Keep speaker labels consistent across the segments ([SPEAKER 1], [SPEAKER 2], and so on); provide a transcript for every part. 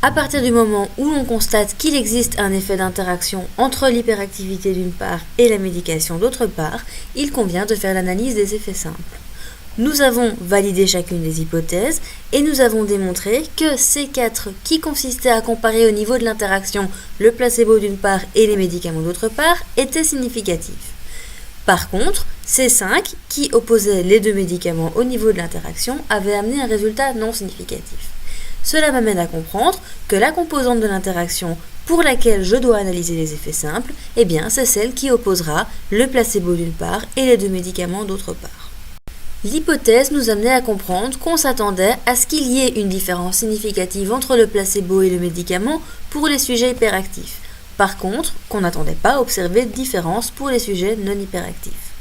[SPEAKER 1] À partir du moment où l'on constate qu'il existe un effet d'interaction entre l'hyperactivité d'une part et la médication d'autre part, il convient de faire l'analyse des effets simples. Nous avons validé chacune des hypothèses et nous avons démontré que C4, qui consistait à comparer au niveau de l'interaction le placebo d'une part et les médicaments d'autre part, était significatif. Par contre, C5, qui opposait les deux médicaments au niveau de l'interaction, avait amené un résultat non significatif. Cela m'amène à comprendre que la composante de l'interaction pour laquelle je dois analyser les effets simples, c'est celle qui opposera le placebo d'une part et les deux médicaments d'autre part. L'hypothèse nous amenait à comprendre qu'on s'attendait à ce qu'il y ait une différence significative entre le placebo et le médicament pour les sujets hyperactifs. Par contre, qu'on n'attendait pas à observer de différence pour les sujets non hyperactifs.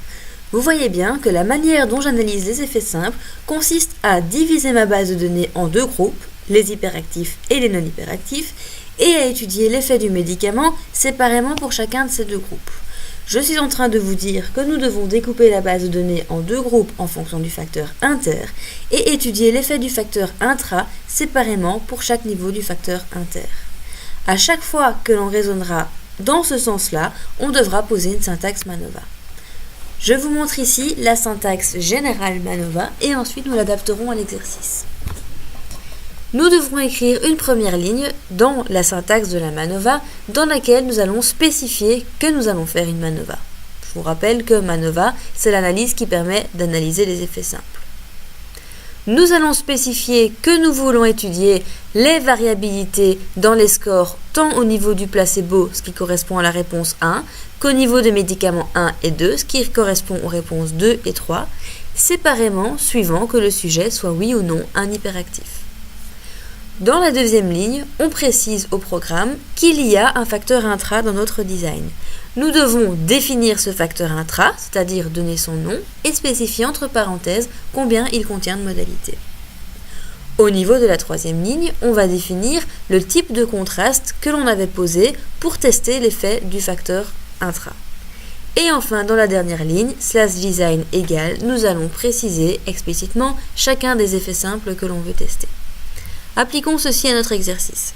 [SPEAKER 1] Vous voyez bien que la manière dont j'analyse les effets simples consiste à diviser ma base de données en deux groupes, les hyperactifs et les non hyperactifs, et à étudier l'effet du médicament séparément pour chacun de ces deux groupes. Je suis en train de vous dire que nous devons découper la base de données en deux groupes en fonction du facteur inter et étudier l'effet du facteur intra séparément pour chaque niveau du facteur inter. À chaque fois que l'on raisonnera dans ce sens-là, on devra poser une syntaxe MANOVA. Je vous montre ici la syntaxe générale MANOVA et ensuite nous l'adapterons à l'exercice. Nous devrons écrire une première ligne dans la syntaxe de la MANOVA dans laquelle nous allons spécifier que nous allons faire une MANOVA. Je vous rappelle que MANOVA, c'est l'analyse qui permet d'analyser les effets simples. Nous allons spécifier que nous voulons étudier les variabilités dans les scores tant au niveau du placebo, ce qui correspond à la réponse 1, qu'au niveau des médicaments 1 et 2, ce qui correspond aux réponses 2 et 3, séparément suivant que le sujet soit oui ou non un hyperactif. Dans la deuxième ligne, on précise au programme qu'il y a un facteur intra dans notre design. Nous devons définir ce facteur intra, c'est-à-dire donner son nom, et spécifier entre parenthèses combien il contient de modalités. Au niveau de la troisième ligne, on va définir le type de contraste que l'on avait posé pour tester l'effet du facteur intra. Et enfin, dans la dernière ligne, /design égale, nous allons préciser explicitement chacun des effets simples que l'on veut tester. Appliquons ceci à notre exercice.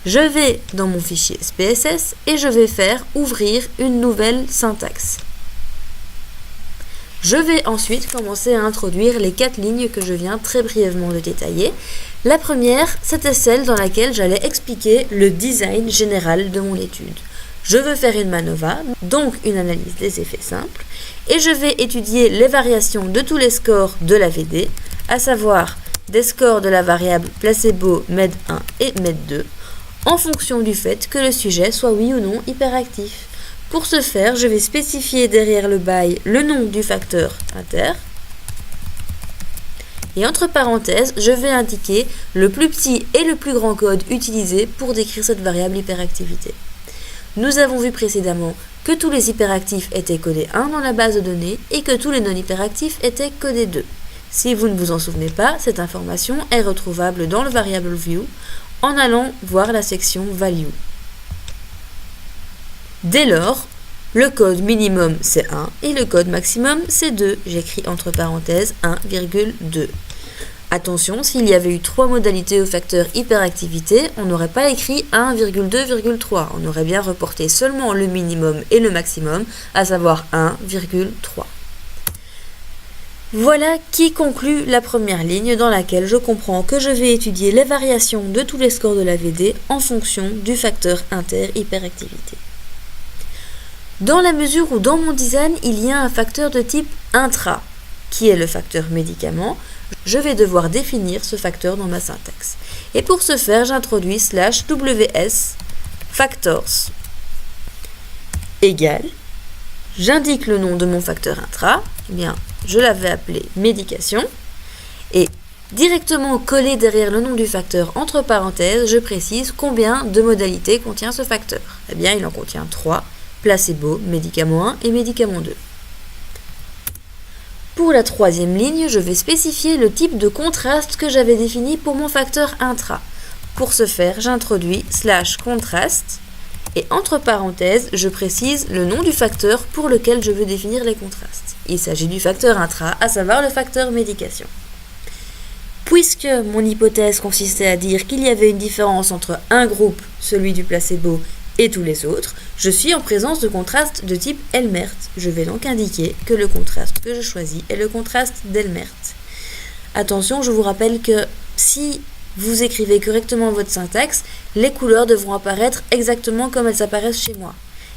[SPEAKER 1] Je vais dans mon fichier SPSS et je vais faire ouvrir une nouvelle syntaxe. Je vais ensuite commencer à introduire les 4 lignes que je viens très brièvement de détailler. La première, c'était celle dans laquelle j'allais expliquer le design général de mon étude. Je veux faire une MANOVA, donc une analyse des effets simples, et je vais étudier les variations de tous les scores de la VD, à savoir des scores de la variable placebo MED1 et MED2, en fonction du fait que le sujet soit oui ou non hyperactif. Pour ce faire, je vais spécifier derrière le by le nom du facteur inter, et entre parenthèses, je vais indiquer le plus petit et le plus grand code utilisé pour décrire cette variable hyperactivité. Nous avons vu précédemment que tous les hyperactifs étaient codés 1 dans la base de données et que tous les non hyperactifs étaient codés 2. Si vous ne vous en souvenez pas, cette information est retrouvable dans le variable view en allant voir la section value. Dès lors, le code minimum c'est 1 et le code maximum c'est 2. J'écris entre parenthèses 1,2. Attention, s'il y avait eu 3 modalités au facteur hyperactivité, on n'aurait pas écrit 1,2,3. On aurait bien reporté seulement le minimum et le maximum, à savoir 1,3. Voilà qui conclut la première ligne dans laquelle je comprends que je vais étudier les variations de tous les scores de la VD en fonction du facteur inter-hyperactivité. Dans la mesure où dans mon design, il y a un facteur de type intra, qui est le facteur médicament, je vais devoir définir ce facteur dans ma syntaxe. Et pour ce faire, j'introduis /ws factors égale, j'indique le nom de mon facteur intra, je l'avais appelé médication, et directement collé derrière le nom du facteur entre parenthèses, je précise combien de modalités contient ce facteur. Il en contient 3, placebo, médicament 1 et médicament 2. Pour la troisième ligne, je vais spécifier le type de contraste que j'avais défini pour mon facteur intra. Pour ce faire, j'introduis /contrast et entre parenthèses, je précise le nom du facteur pour lequel je veux définir les contrastes. Il s'agit du facteur intra, à savoir le facteur médication. Puisque mon hypothèse consistait à dire qu'il y avait une différence entre un groupe, celui du placebo, et tous les autres, je suis en présence de contrastes de type Elmert. Je vais donc indiquer que le contraste que je choisis est le contraste d'Elmert. Attention, je vous rappelle que si vous écrivez correctement votre syntaxe, les couleurs devront apparaître exactement comme elles apparaissent chez moi.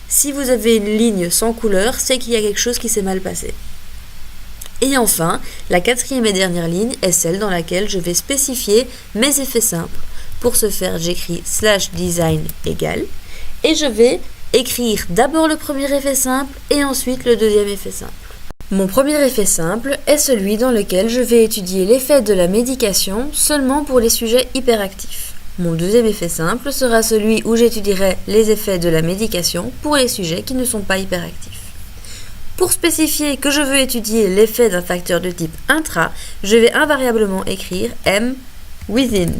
[SPEAKER 1] Si vous avez une ligne sans couleur, c'est qu'il y a quelque chose qui s'est mal passé. Et enfin, la quatrième et dernière ligne est celle dans laquelle je vais spécifier mes effets simples. Pour ce faire, j'écris /design égale et je vais écrire d'abord le premier effet simple et ensuite le deuxième effet simple. Mon premier effet simple est celui dans lequel je vais étudier l'effet de la médication seulement pour les sujets hyperactifs. Mon deuxième effet simple sera celui où j'étudierai les effets de la médication pour les sujets qui ne sont pas hyperactifs. Pour spécifier que je veux étudier l'effet d'un facteur de type intra, je vais invariablement écrire M within,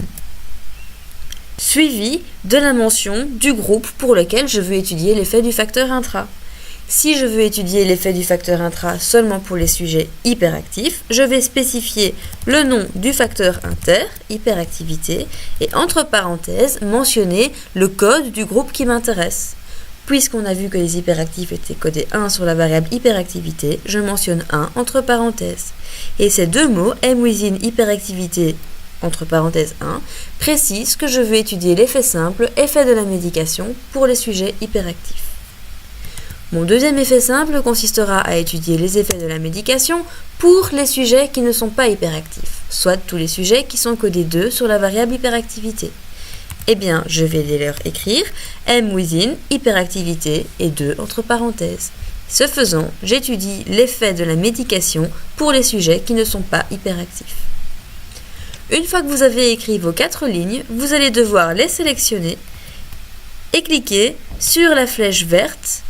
[SPEAKER 1] suivi de la mention du groupe pour lequel je veux étudier l'effet du facteur intra. Si je veux étudier l'effet du facteur intra seulement pour les sujets hyperactifs, je vais spécifier le nom du facteur inter, hyperactivité, et entre parenthèses, mentionner le code du groupe qui m'intéresse. Puisqu'on a vu que les hyperactifs étaient codés 1 sur la variable hyperactivité, je mentionne 1 entre parenthèses. Et ces deux mots, M-within hyperactivité entre parenthèses 1, précisent que je veux étudier l'effet simple, effet de la médication, pour les sujets hyperactifs. Mon deuxième effet simple consistera à étudier les effets de la médication pour les sujets qui ne sont pas hyperactifs, soit tous les sujets qui sont codés 2 sur la variable hyperactivité. Eh bien, je vais dès lors écrire M within, hyperactivité et 2 entre parenthèses. Ce faisant, j'étudie l'effet de la médication pour les sujets qui ne sont pas hyperactifs. Une fois que vous avez écrit vos 4 lignes, vous allez devoir les sélectionner et cliquer sur la flèche verte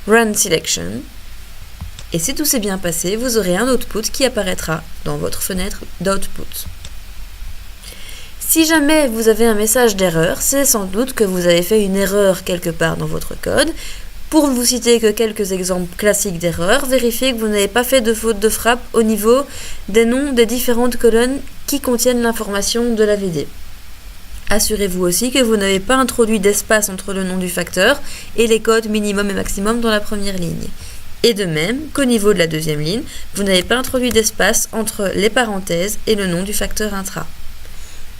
[SPEAKER 1] Run Selection. Et si tout s'est bien passé, vous aurez un output qui apparaîtra dans votre fenêtre d'output. Si jamais vous avez un message d'erreur, c'est sans doute que vous avez fait une erreur quelque part dans votre code. Pour ne vous citer que quelques exemples classiques d'erreurs, vérifiez que vous n'avez pas fait de faute de frappe au niveau des noms des différentes colonnes qui contiennent l'information de la VD. Assurez-vous aussi que vous n'avez pas introduit d'espace entre le nom du facteur et les codes minimum et maximum dans la première ligne. Et de même qu'au niveau de la deuxième ligne, vous n'avez pas introduit d'espace entre les parenthèses et le nom du facteur intra.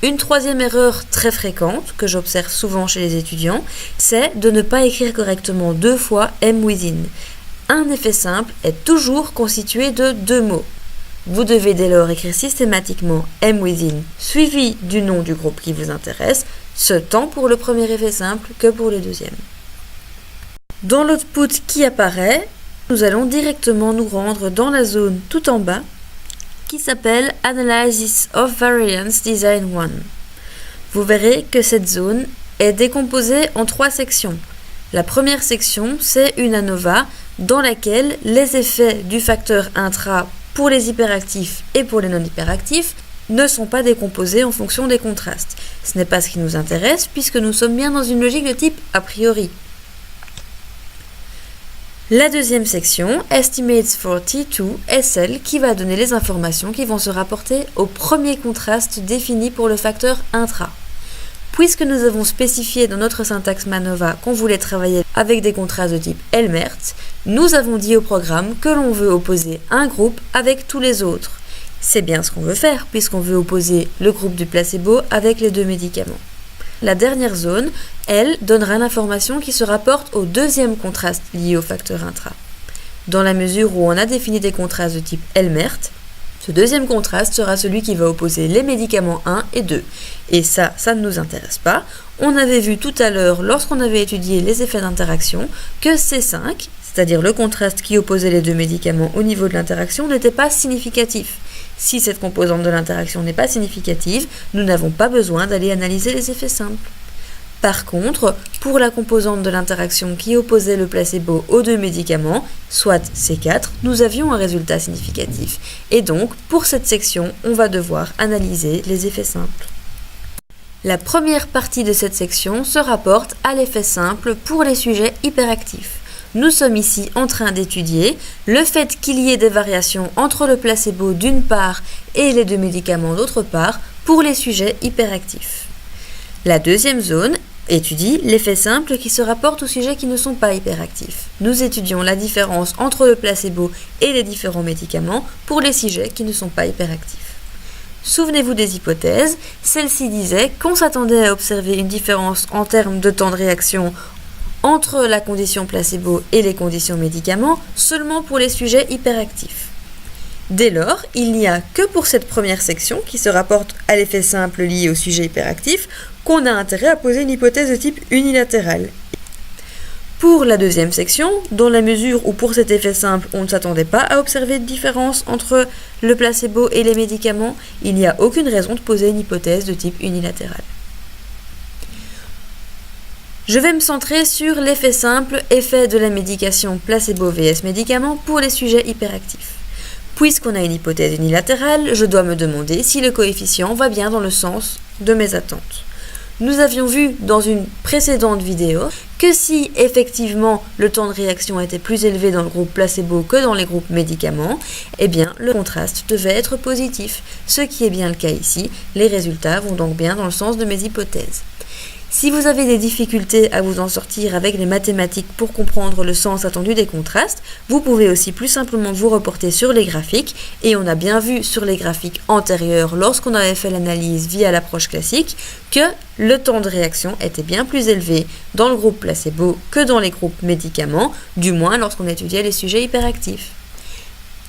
[SPEAKER 1] Une troisième erreur très fréquente, que j'observe souvent chez les étudiants, c'est de ne pas écrire correctement 2 fois M within. Un effet simple est toujours constitué de 2 mots. Vous devez dès lors écrire systématiquement M within suivi du nom du groupe qui vous intéresse, ce tant pour le premier effet simple que pour le deuxième. Dans l'output qui apparaît, nous allons directement nous rendre dans la zone tout en bas qui s'appelle Analysis of Variance Design 1. Vous verrez que cette zone est décomposée en 3 sections. La première section, c'est une ANOVA dans laquelle les effets du facteur intra pour les hyperactifs et pour les non-hyperactifs ne sont pas décomposés en fonction des contrastes. Ce n'est pas ce qui nous intéresse puisque nous sommes bien dans une logique de type a priori. La deuxième section, Estimates for T2, est celle qui va donner les informations qui vont se rapporter au premier contraste défini pour le facteur intra. Puisque nous avons spécifié dans notre syntaxe MANOVA qu'on voulait travailler avec des contrastes de type Elmert, nous avons dit au programme que l'on veut opposer un groupe avec tous les autres. C'est bien ce qu'on veut faire puisqu'on veut opposer le groupe du placebo avec les 2 médicaments. La dernière zone, elle, donnera l'information qui se rapporte au deuxième contraste lié au facteur intra. Dans la mesure où on a défini des contrastes de type Elmert, ce deuxième contraste sera celui qui va opposer les médicaments 1 et 2. Et ça ne nous intéresse pas. On avait vu tout à l'heure, lorsqu'on avait étudié les effets d'interaction, que C5, c'est-à-dire le contraste qui opposait les 2 médicaments au niveau de l'interaction, n'était pas significatif. Si cette composante de l'interaction n'est pas significative, nous n'avons pas besoin d'aller analyser les effets simples. Par contre, pour la composante de l'interaction qui opposait le placebo aux 2 médicaments, soit C4, nous avions un résultat significatif. Et donc, pour cette section, on va devoir analyser les effets simples. La première partie de cette section se rapporte à l'effet simple pour les sujets hyperactifs. Nous sommes ici en train d'étudier le fait qu'il y ait des variations entre le placebo d'une part et les deux médicaments d'autre part pour les sujets hyperactifs. La deuxième zone étudie l'effet simple qui se rapporte aux sujets qui ne sont pas hyperactifs. Nous étudions la différence entre le placebo et les différents médicaments pour les sujets qui ne sont pas hyperactifs. Souvenez-vous des hypothèses, celle-ci disait qu'on s'attendait à observer une différence en termes de temps de réaction entre la condition placebo et les conditions médicaments seulement pour les sujets hyperactifs. Dès lors, il n'y a que pour cette première section qui se rapporte à l'effet simple lié au sujet hyperactif qu'on a intérêt à poser une hypothèse de type unilatéral. Pour la deuxième section, dans la mesure où pour cet effet simple on ne s'attendait pas à observer de différence entre le placebo et les médicaments, il n'y a aucune raison de poser une hypothèse de type unilatéral. Je vais me centrer sur l'effet simple, effet de la médication placebo vs médicament pour les sujets hyperactifs. Puisqu'on a une hypothèse unilatérale, je dois me demander si le coefficient va bien dans le sens de mes attentes. Nous avions vu dans une précédente vidéo que si effectivement le temps de réaction était plus élevé dans le groupe placebo que dans les groupes médicaments, eh bien le contraste devait être positif, ce qui est bien le cas ici. Les résultats vont donc bien dans le sens de mes hypothèses. Si vous avez des difficultés à vous en sortir avec les mathématiques pour comprendre le sens attendu des contrastes, vous pouvez aussi plus simplement vous reporter sur les graphiques, et on a bien vu sur les graphiques antérieurs lorsqu'on avait fait l'analyse via l'approche classique que le temps de réaction était bien plus élevé dans le groupe placebo que dans les groupes médicaments, du moins lorsqu'on étudiait les sujets hyperactifs.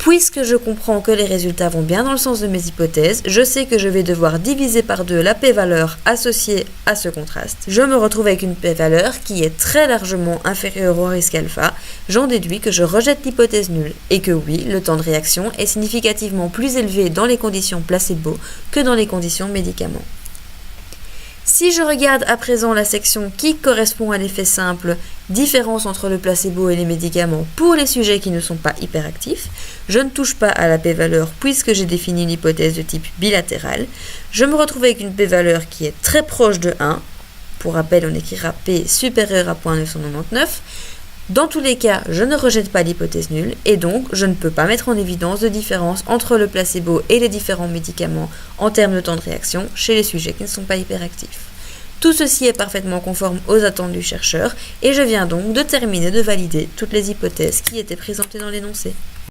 [SPEAKER 1] Puisque je comprends que les résultats vont bien dans le sens de mes hypothèses, je sais que je vais devoir diviser par 2 la p-valeur associée à ce contraste. Je me retrouve avec une p-valeur qui est très largement inférieure au risque alpha. J'en déduis que je rejette l'hypothèse nulle et que oui, le temps de réaction est significativement plus élevé dans les conditions placebo que dans les conditions médicaments. Si je regarde à présent la section qui correspond à l'effet simple, différence entre le placebo et les médicaments pour les sujets qui ne sont pas hyperactifs, je ne touche pas à la p-valeur puisque j'ai défini une hypothèse de type bilatéral. Je me retrouve avec une p-valeur qui est très proche de 1. Pour rappel, on écrira p supérieur à 0.999. Dans tous les cas, je ne rejette pas l'hypothèse nulle et donc je ne peux pas mettre en évidence de différence entre le placebo et les différents médicaments en termes de temps de réaction chez les sujets qui ne sont pas hyperactifs. Tout ceci est parfaitement conforme aux attentes du chercheur et je viens donc de terminer de valider toutes les hypothèses qui étaient présentées dans l'énoncé.